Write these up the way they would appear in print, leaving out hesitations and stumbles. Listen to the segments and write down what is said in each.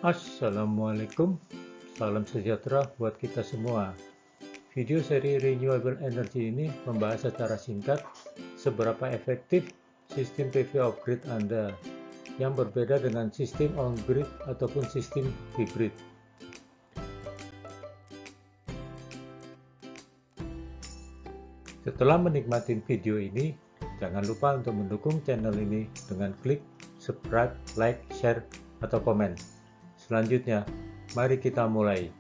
Assalamualaikum, salam sejahtera buat kita semua. Video seri Renewable Energy ini membahas secara singkat seberapa efektif sistem PV off-grid Anda yang berbeda dengan sistem on-grid ataupun sistem hybrid. Setelah menikmati video ini, jangan lupa untuk mendukung channel ini dengan klik subscribe, like, share, atau komen. Selanjutnya, mari kita mulai.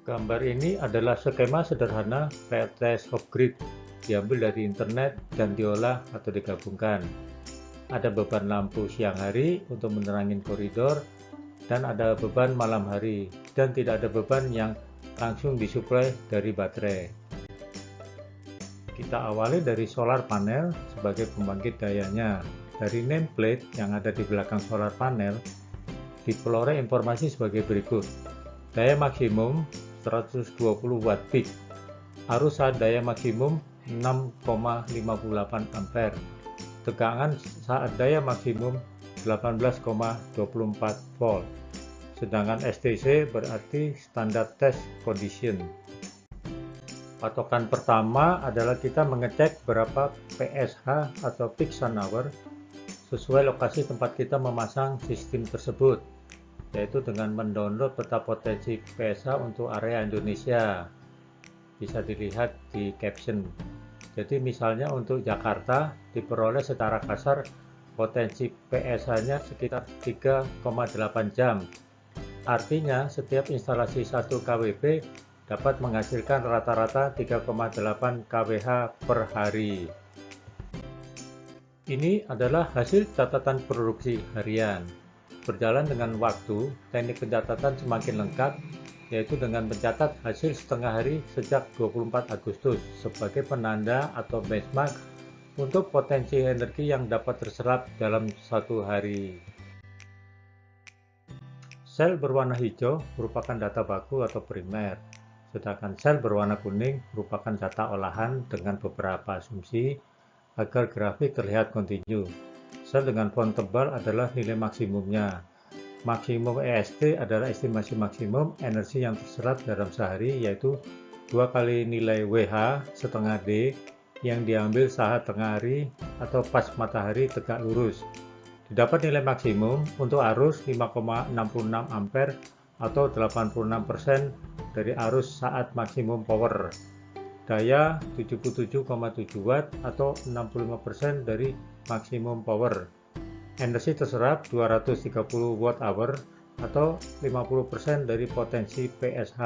Gambar ini adalah skema sederhana PLTS off-grid diambil dari internet dan diolah atau digabungkan. Ada beban lampu siang hari untuk menerangi koridor, dan ada beban malam hari, dan tidak ada beban yang langsung disuplai dari baterai. Kita awali dari solar panel sebagai pembangkit dayanya. Dari nameplate yang ada di belakang solar panel, diperoleh informasi sebagai berikut. Daya maksimum 120 watt peak. Arus saat daya maksimum 6,58 ampere. Tegangan saat daya maksimum 18,24 volt. Sedangkan STC berarti standard test condition. Patokan pertama adalah kita mengecek berapa PSH atau peak sun hour sesuai lokasi tempat kita memasang sistem tersebut, yaitu dengan mendownload peta potensi PSH untuk area Indonesia. Bisa dilihat di caption. Jadi misalnya untuk Jakarta diperoleh secara kasar potensi PSH-nya sekitar 3,8 jam. Artinya setiap instalasi 1 kWp dapat menghasilkan rata-rata 3,8 kWh per hari. Ini adalah hasil catatan produksi harian. Berjalan dengan waktu, teknik pencatatan semakin lengkap, yaitu dengan mencatat hasil setengah hari sejak 24 Agustus sebagai penanda atau benchmark untuk potensi energi yang dapat terserap dalam satu hari. Sel berwarna hijau merupakan data baku atau primer, sedangkan sel berwarna kuning merupakan data olahan dengan beberapa asumsi agar grafik terlihat kontinu. Sel dengan font tebal adalah nilai maksimumnya. Maksimum EST adalah estimasi maksimum energi yang terserap dalam sehari, yaitu 2 kali nilai WH setengah D yang diambil saat tengah hari atau pas matahari tegak lurus. Didapat nilai maksimum untuk arus 5,66 ampere atau 86% dari arus saat maksimum power. Daya 77,7 watt atau 65% dari maksimum power. Energi terserap 230 watt hour atau 50% dari potensi PSH.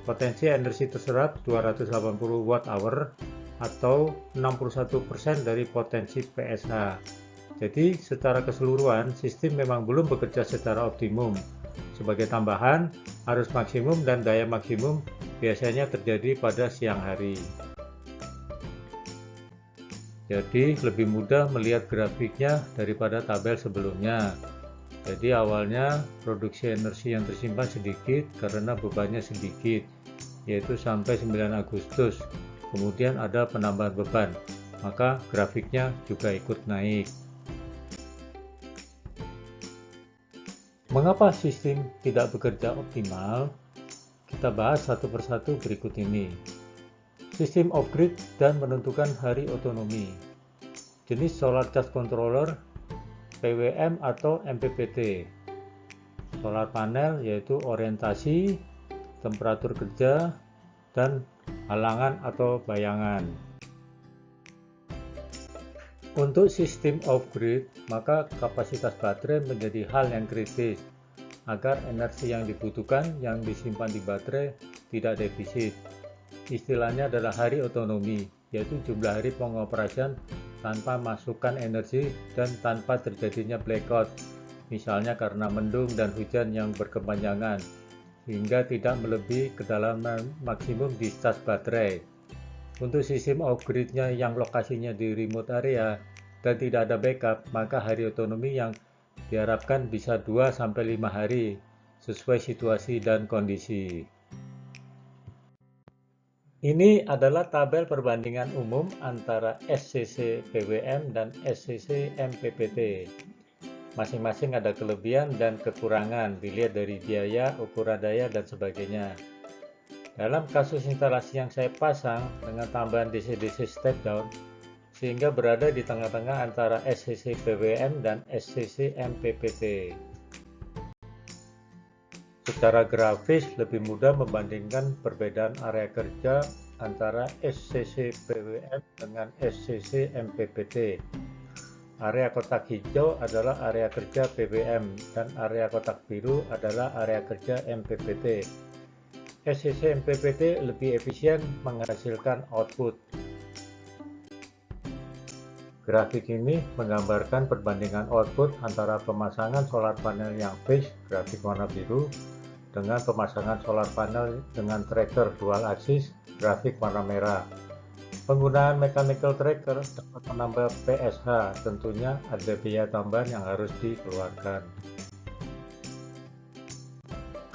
Potensi energi terserap 280 watt hour atau 61% dari potensi PSH. Jadi secara keseluruhan sistem memang belum bekerja secara optimum. Sebagai tambahan, arus maksimum dan daya maksimum biasanya terjadi pada siang hari. Jadi lebih mudah melihat grafiknya daripada tabel sebelumnya. Jadi awalnya produksi energi yang tersimpan sedikit karena bebannya sedikit, yaitu sampai 9 Agustus. Kemudian ada penambahan beban, maka grafiknya juga ikut naik. Mengapa sistem tidak bekerja optimal? Kita bahas satu persatu berikut ini. Sistem off-grid dan menentukan hari otonomi. Jenis solar charge controller, PWM atau MPPT. Solar panel yaitu orientasi, temperatur kerja, dan halangan atau bayangan. Untuk sistem off-grid, maka kapasitas baterai menjadi hal yang kritis agar energi yang dibutuhkan yang disimpan di baterai tidak defisit. Istilahnya adalah hari otonomi, yaitu jumlah hari pengoperasian tanpa masukan energi dan tanpa terjadinya blackout, misalnya karena mendung dan hujan yang berkepanjangan, sehingga tidak melebihi kedalaman maksimum di cas baterai. Untuk sistem off-gridnya yang lokasinya di remote area dan tidak ada backup, maka hari otonomi yang diharapkan bisa 2-5 hari sesuai situasi dan kondisi. Ini adalah tabel perbandingan umum antara SCC PWM dan SCC MPPT. Masing-masing ada kelebihan dan kekurangan, dilihat dari biaya, ukuran daya, dan sebagainya. Dalam kasus instalasi yang saya pasang dengan tambahan DC-DC step down, sehingga berada di tengah-tengah antara SCC PWM dan SCC MPPT. Secara grafis lebih mudah membandingkan perbedaan area kerja antara SCC PWM dengan SCC MPPT. Area kotak hijau adalah area kerja PWM dan area kotak biru adalah area kerja MPPT. SCC MPPT lebih efisien menghasilkan output. Grafik ini menggambarkan perbandingan output antara pemasangan solar panel yang base grafik warna biru dengan pemasangan solar panel dengan tracker dual axis grafik warna merah. Penggunaan mechanical tracker dapat menambah PSH, tentunya ada biaya tambahan yang harus dikeluarkan.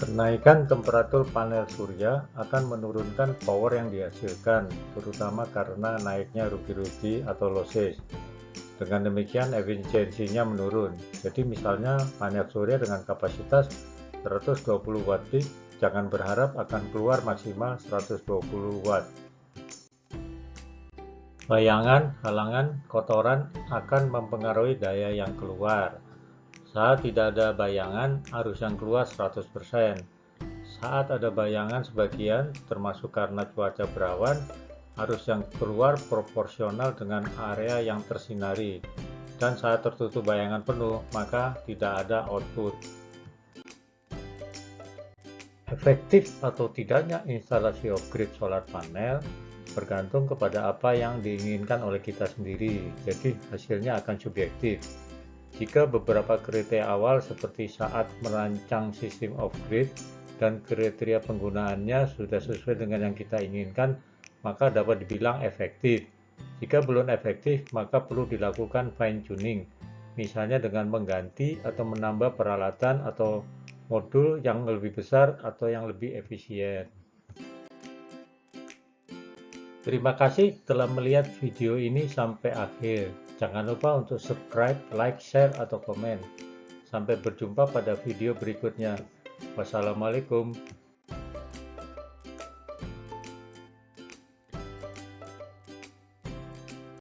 Kenaikan temperatur panel surya akan menurunkan power yang dihasilkan, terutama karena naiknya rugi-rugi atau losses. Dengan demikian efisiensinya menurun. Jadi misalnya panel surya dengan kapasitas 120 watt peak, jangan berharap akan keluar maksimal 120 watt. Bayangan, halangan, kotoran akan mempengaruhi daya yang keluar. Saat tidak ada bayangan, arus yang keluar 100%. Saat ada bayangan sebagian, termasuk karena cuaca berawan, arus yang keluar proporsional dengan area yang tersinari. Dan saat tertutup bayangan penuh, maka tidak ada output. Efektif atau tidaknya instalasi off-grid solar panel bergantung kepada apa yang diinginkan oleh kita sendiri, jadi hasilnya akan subjektif. Jika beberapa kriteria awal seperti saat merancang sistem off-grid dan kriteria penggunaannya sudah sesuai dengan yang kita inginkan, maka dapat dibilang efektif. Jika belum efektif, maka perlu dilakukan fine-tuning, misalnya dengan mengganti atau menambah peralatan atau modul yang lebih besar atau yang lebih efisien. Terima kasih telah melihat video ini sampai akhir. Jangan lupa untuk subscribe, like, share, atau komen. Sampai berjumpa pada video berikutnya. Wassalamualaikum.